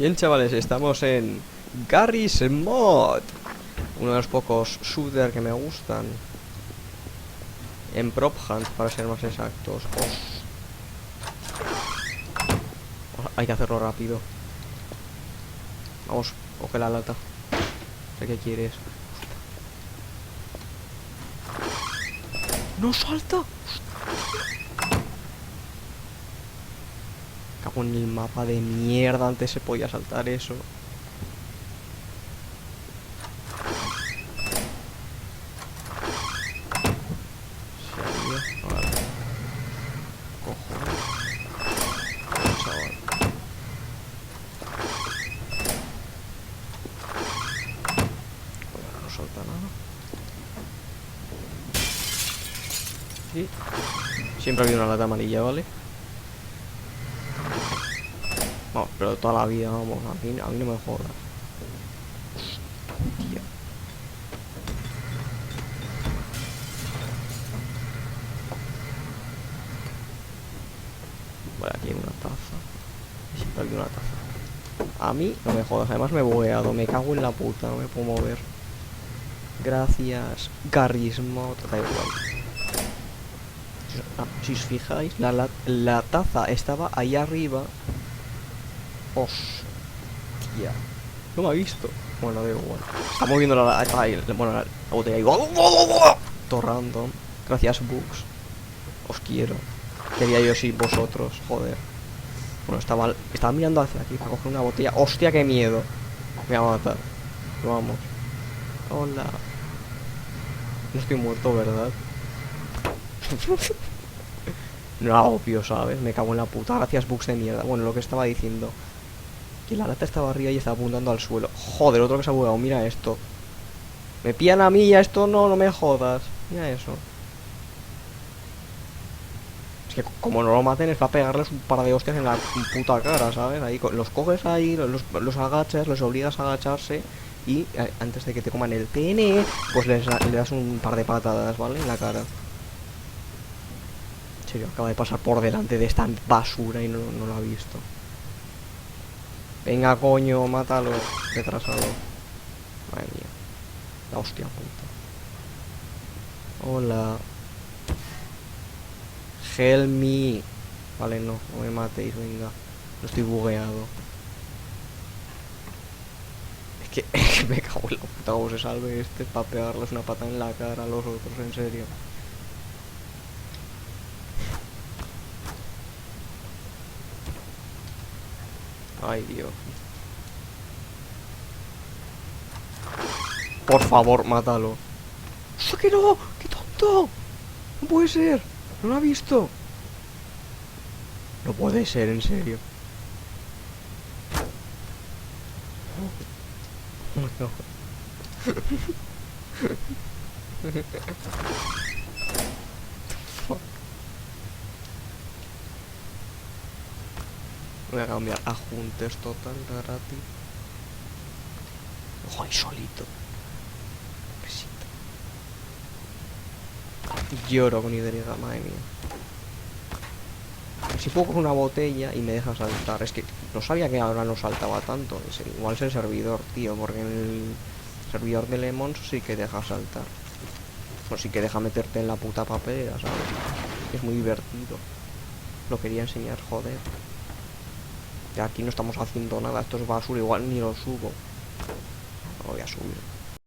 Bien, chavales, estamos en Garry's Mod, uno de los pocos shooters que me gustan. En Prop Hunt, para ser más exactos. Hay que hacerlo rápido. Vamos, coge la lata. Sé que quieres. ¡No salta! Cago en el mapa de mierda. Antes se podía saltar eso. Vale. Cojones. Chaval. Bueno, no salta nada. Sí. Siempre ha habido una lata amarilla, ¿vale? No, pero toda la vida, vamos, a mí no me jodas. Hostia. Vale, aquí hay una taza. Siempre hay una taza. A mí no me jodas, además me he bugueado, me cago en la puta, no me puedo mover. Gracias, Garry's Mod, da igual. Si os fijáis, la taza estaba ahí arriba. Hostia. No me ha visto. Bueno, da igual. Está moviendo la botella ahí. Todo random. Gracias, Bugs. Os quiero. Quería yo sí, vosotros. Joder. Bueno, estaba mirando hacia aquí para coger una botella. Hostia, qué miedo. Me va a matar. Vamos. Hola. No estoy muerto, ¿verdad? No era obvio, ¿sabes? Me cago en la puta. Gracias, Bugs de mierda. Bueno, lo que estaba diciendo. Que la lata estaba arriba y estaba apuntando al suelo. Joder, otro que se ha bugado. Mira esto. Me pillan a mí y a esto no me jodas. Mira eso. Es que como no lo maten es para pegarles un par de hostias en la puta cara, ¿sabes? Ahí los coges ahí, los agachas, los obligas a agacharse. Y antes de que te coman el pene, pues le das un par de patadas, ¿vale? En la cara. En serio, acaba de pasar por delante de esta basura y no lo ha visto. Venga, coño, mátalo. Retrasado. Madre mía. La hostia puta. Hola. Help me. Vale, no me matéis, venga. No estoy bugueado. Es que me cago en la puta como se salve este para pegarles una pata en la cara a los otros, en serio. Ay, Dios. Por favor, mátalo. ¡Oh, que no! ¡Qué tonto! No puede ser. No lo ha visto. No puede ser, en serio. Oh, no. Voy a cambiar ajustes total gratis. Ojo, ahí solito. Besito. Lloro con Y, madre mía. Si puedo coger una botella y me deja saltar. Es que no sabía que ahora no saltaba tanto. Igual es el servidor, tío. Porque en el servidor de Lemons sí que deja saltar. O sí que deja meterte en la puta papelera, ¿sabes? Es muy divertido. Lo quería enseñar, joder. Y aquí no estamos haciendo nada. Esto es basura. Igual ni lo subo. Lo voy a subir.